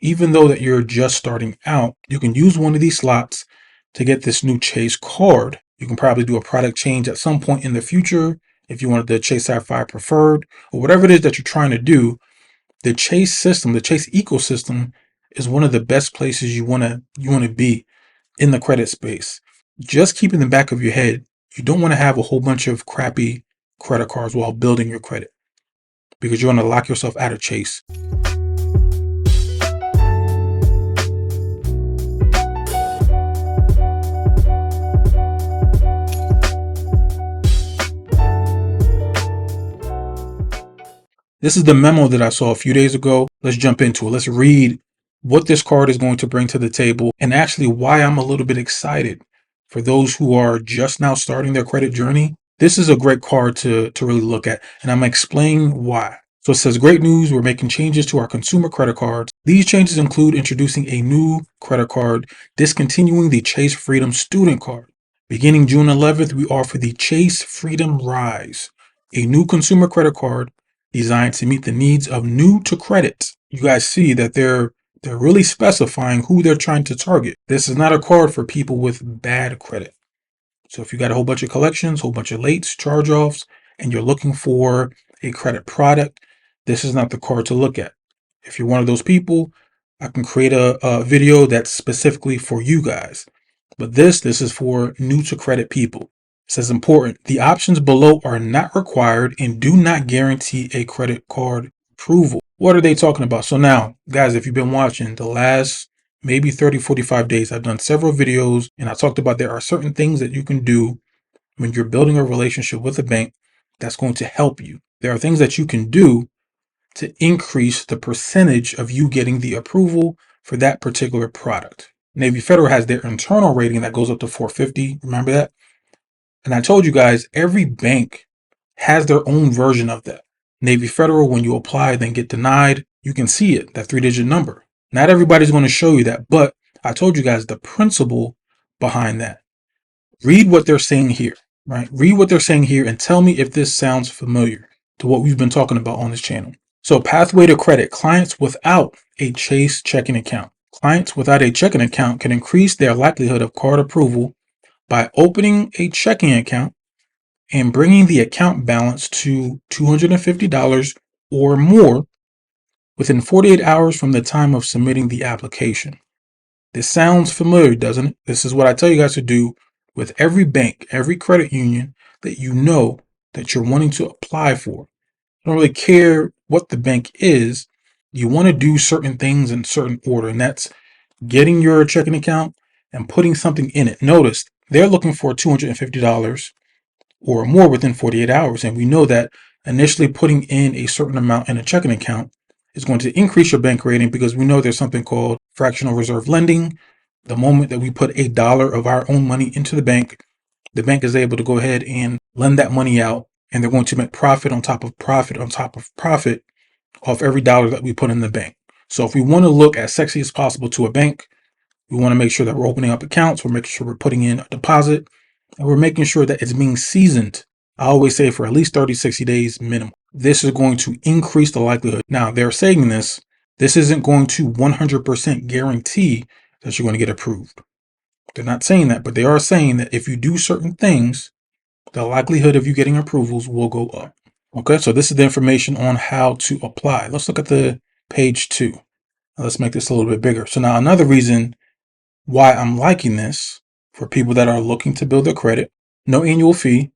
even though that you're just starting out, you can use one of these slots to get this new Chase card. You can probably do a product change at some point in the future if you wanted the Chase Sapphire Preferred or whatever it is that you're trying to do. The Chase system, the Chase ecosystem is one of the best places you want to be in the credit space. Just keep in the back of your head, you don't want to have a whole bunch of crappy credit cards while building your credit because you're going to lock yourself out of Chase. This is the memo that I saw a few days ago. Let's jump into it. Let's read what this card is going to bring to the table and actually why I'm a little bit excited for those who are just now starting their credit journey. This is a great card to really look at, and I'm going to explain why. So it says, great news, we're making changes to our consumer credit cards. These changes include introducing a new credit card, discontinuing the Chase Freedom Student Card. Beginning June 11th, we offer the Chase Freedom Rise, a new consumer credit card designed to meet the needs of new to credit. You guys see that they're really specifying who they're trying to target. This is not a card for people with bad credit. So if you got a whole bunch of collections, whole bunch of lates, charge-offs, and you're looking for a credit product, this is not the card to look at. If you're one of those people, I can create a video that's specifically for you guys. But this is for new to credit people. It says important. The options below are not required and do not guarantee a credit card approval. What are they talking about? So now, guys, if you've been watching the last maybe 30, 45 days, I've done several videos and I talked about there are certain things that you can do when you're building a relationship with a bank that's going to help you. There are things that you can do to increase the percentage of you getting the approval for that particular product. Navy Federal has their internal rating that goes up to 450. Remember that? And I told you guys, every bank has their own version of that. Navy Federal, when you apply, then get denied, you can see it, that 3-digit number. Not everybody's going to show you that, but I told you guys the principle behind that. Read what they're saying here, right? Read what they're saying here and tell me if this sounds familiar to what we've been talking about on this channel. So pathway to credit, clients without a Chase checking account. Clients without a checking account can increase their likelihood of card approval by opening a checking account and bringing the account balance to $250 or more within 48 hours from the time of submitting the application. This sounds familiar, doesn't it? This is what I tell you guys to do with every bank, every credit union that you know that you're wanting to apply for. I don't really care what the bank is. You want to do certain things in certain order, and that's getting your checking account and putting something in it. Notice they're looking for $250 or more within 48 hours. And we know that initially putting in a certain amount in a checking account is going to increase your bank rating because we know there's something called fractional reserve lending. The moment that we put $1 of our own money into the bank is able to go ahead and lend that money out. And they're going to make profit on top of profit on top of profit off every dollar that we put in the bank. So if we want to look as sexy as possible to a bank, we want to make sure that we're opening up accounts. We're making sure we're putting in a deposit and we're making sure that it's being seasoned. I always say for at least 30, 60 days minimum. This is going to increase the likelihood. Now they're saying this isn't going to 100% guarantee that you're going to get approved. They're not saying that, but they are saying that if you do certain things, the likelihood of you getting approvals will go up. Okay, so this is the information on how to apply. Let's look at the page 2. Let's make this a little bit bigger. So now another reason why I'm liking this for people that are looking to build their credit, no annual fee.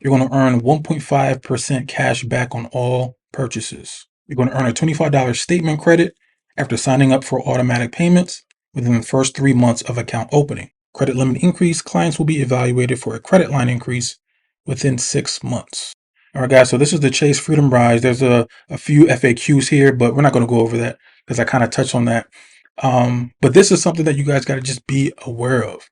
You're going to earn 1.5% cash back on all purchases. You're going to earn a $25 statement credit after signing up for automatic payments within the first 3 months of account opening. Credit limit increase, clients will be evaluated for a credit line increase within 6 months. All right, guys, so this is the Chase Freedom Rise. There's a few FAQs here, but we're not going to go over that because I kind of touched on that. But this is something that you guys got to just be aware of.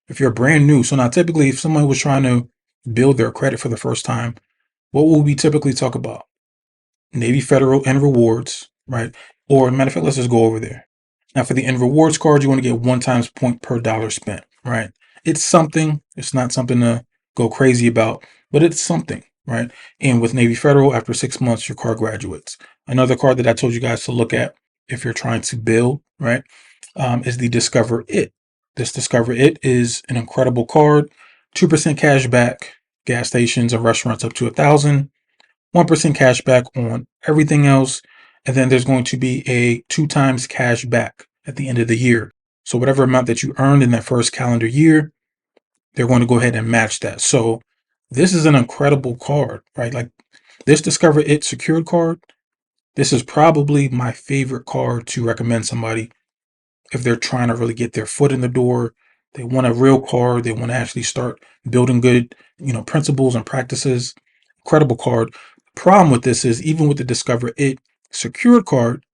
If you're brand new, so now typically if someone was trying to build their credit for the first time, what will we typically talk about? Navy Federal and rewards, right? Or matter of fact, let's just go over there. Now for the N rewards card, you want to get 1 times point per dollar spent, right? It's something. It's not something to go crazy about, but it's something, right? And with Navy Federal, after 6 months, your card graduates. Another card that I told you guys to look at if you're trying to build, right, is the Discover It. This Discover It is an incredible card. 2% cash back, gas stations and restaurants up to 1,000. 1% cash back on everything else. And then there's going to be a 2 times cash back at the end of the year. So whatever amount that you earned in that first calendar year, they're going to go ahead and match that. So this is an incredible card, right? Like this Discover It secured card. This is probably my favorite card to recommend somebody if they're trying to really get their foot in the door. They want a real card. They want to actually start building good, principles and practices. Incredible card. The problem with this is even with the Discover It secured card,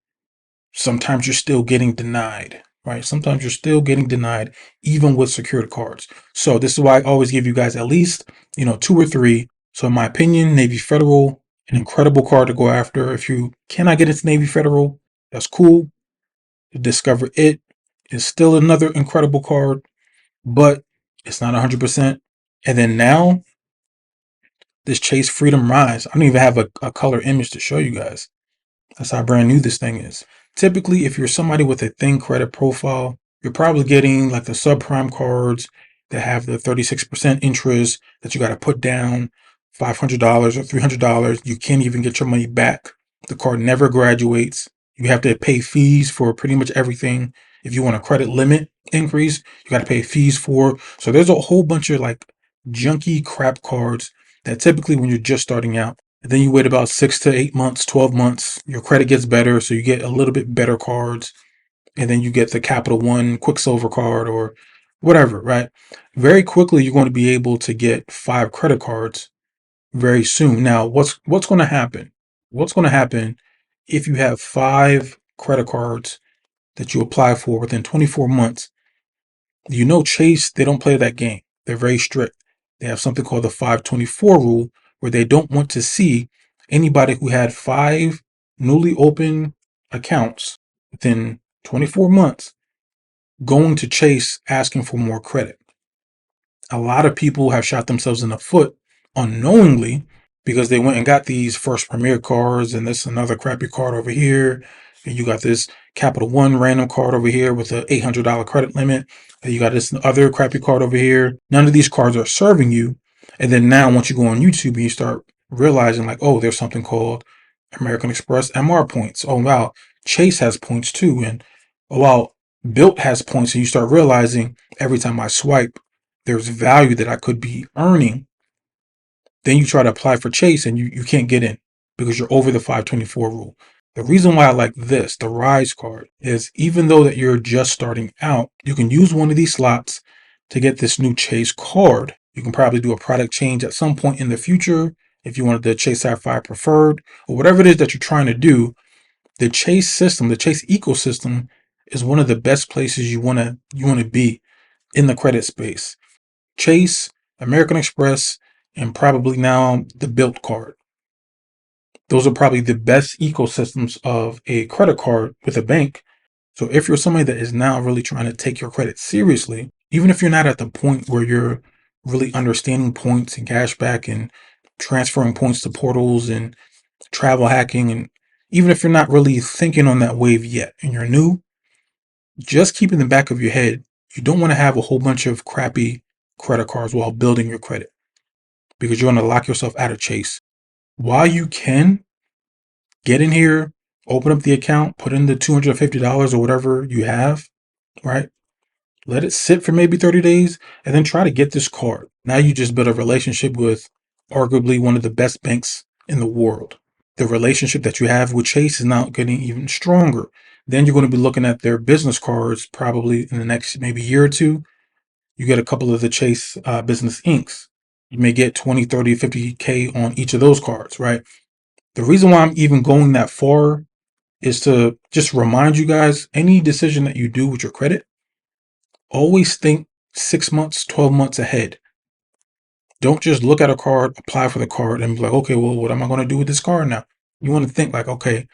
sometimes you're still getting denied, right? Sometimes you're still getting denied even with secured cards. So this is why I always give you guys at least, 2 or 3. So in my opinion, Navy Federal, an incredible card to go after. If you cannot get into Navy Federal, that's cool. Discover It is still another incredible card, but it's not 100%. And then now, this Chase Freedom Rise. I don't even have a color image to show you guys. That's how brand new this thing is. Typically, if you're somebody with a thin credit profile, you're probably getting like the subprime cards that have the 36% interest that you got to put down $500 or $300. You can't even get your money back. The card never graduates. You have to pay fees for pretty much everything. If you want a credit limit increase, you got to pay fees for. So there's a whole bunch of like junky crap cards that typically when you're just starting out, and then you wait about 6 to 8 months, 12 months, your credit gets better. So you get a little bit better cards. And then you get the Capital One Quicksilver card or whatever, right? Very quickly, you're going to be able to get 5 credit cards very soon. Now, what's going to happen? What's going to happen if you have 5 credit cards that you apply for within 24 months? Chase, they don't play that game. They're very strict. They have something called the 524 rule where they don't want to see anybody who had 5 newly open accounts within 24 months going to Chase asking for more credit. A lot of people have shot themselves in the foot unknowingly because they went and got these First Premier cards and this another crappy card over here. And you got this Capital One random card over here with an $800 credit limit. And you got this other crappy card over here. None of these cards are serving you. And then now once you go on YouTube and you start realizing like, oh, there's something called American Express MR points. Oh, wow. Chase has points too. And oh, wow. Built has points. And you start realizing every time I swipe, there's value that I could be earning. Then you try to apply for Chase and you can't get in because you're over the 524 rule. The reason why I like this, the Rise card, is even though that you're just starting out, you can use one of these slots to get this new Chase card. You can probably do a product change at some point in the future if you wanted the Chase Sapphire Preferred or whatever it is that you're trying to do. The Chase system, the Chase ecosystem is one of the best places you want to be in the credit space. Chase, American Express, and probably now the Built card. Those are probably the best ecosystems of a credit card with a bank. So if you're somebody that is now really trying to take your credit seriously, even if you're not at the point where you're really understanding points and cashback and transferring points to portals and travel hacking, and even if you're not really thinking on that wave yet and you're new, just keep in the back of your head, you don't want to have a whole bunch of crappy credit cards while building your credit because you're going to lock yourself out of Chase. While you can get in here, open up the account, put in the $250 or whatever you have, right? Let it sit for maybe 30 days and then try to get this card. Now you just built a relationship with arguably one of the best banks in the world. The relationship that you have with Chase is now getting even stronger. Then you're going to be looking at their business cards probably in the next maybe year or two. You get a couple of the Chase business inks. You may get 20, 30, 50K on each of those cards, right? The reason why I'm even going that far is to just remind you guys, any decision that you do with your credit, always think 6 months, 12 months ahead. Don't just look at a card, apply for the card, and be like, okay, well, what am I going to do with this card now? You want to think like, okay,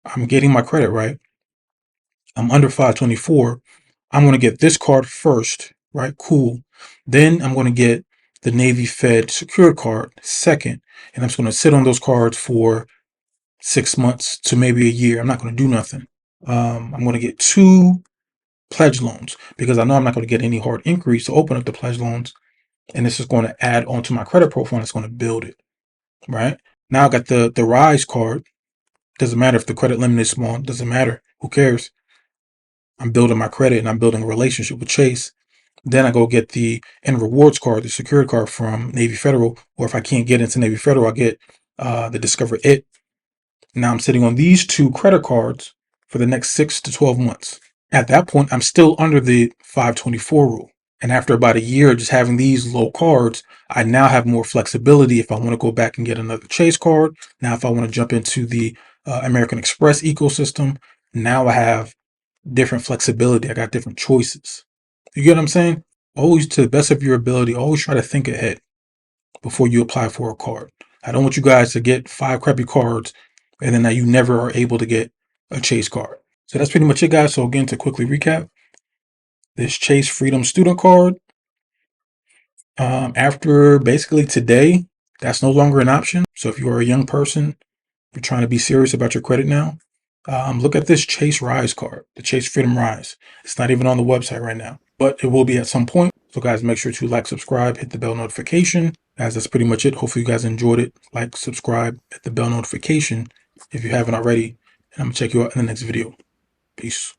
I'm getting my credit right. I'm under 524. I'm going to get this card first, right? Cool. Then I'm going to get the Navy Fed secured card second, and I'm just going to sit on those cards for 6 months to maybe a year. I'm not going to do nothing. I'm going to get 2 pledge loans because I know I'm not going to get any hard increase to open up the pledge loans. And this is going to add onto my credit profile and it's going to build it. Right now, I got the Rise card. Doesn't matter if the credit limit is small. Doesn't matter. Who cares? I'm building my credit and I'm building a relationship with Chase. Then I go get the N Rewards card, the secured card from Navy Federal. Or if I can't get into Navy Federal, I get the Discover It. Now I'm sitting on these 2 credit cards for the next 6 to 12 months. At that point, I'm still under the 524 rule. And after about a year of just having these low cards, I now have more flexibility if I want to go back and get another Chase card. Now, if I want to jump into the American Express ecosystem, now I have different flexibility. I got different choices. You get what I'm saying? Always, to the best of your ability, always try to think ahead before you apply for a card. I don't want you guys to get 5 crappy cards and then now you never are able to get a Chase card. So that's pretty much it, guys. So again, to quickly recap, this Chase Freedom Student Card, after basically today, that's no longer an option. So if you are a young person, you're trying to be serious about your credit now, look at this Chase Rise card, the Chase Freedom Rise. It's not even on the website right now, but it will be at some point. So guys, make sure to like, subscribe, hit the bell notification. Guys, that's pretty much it. Hopefully you guys enjoyed it. Like, subscribe, hit the bell notification if you haven't already. And I'm gonna check you out in the next video. Peace.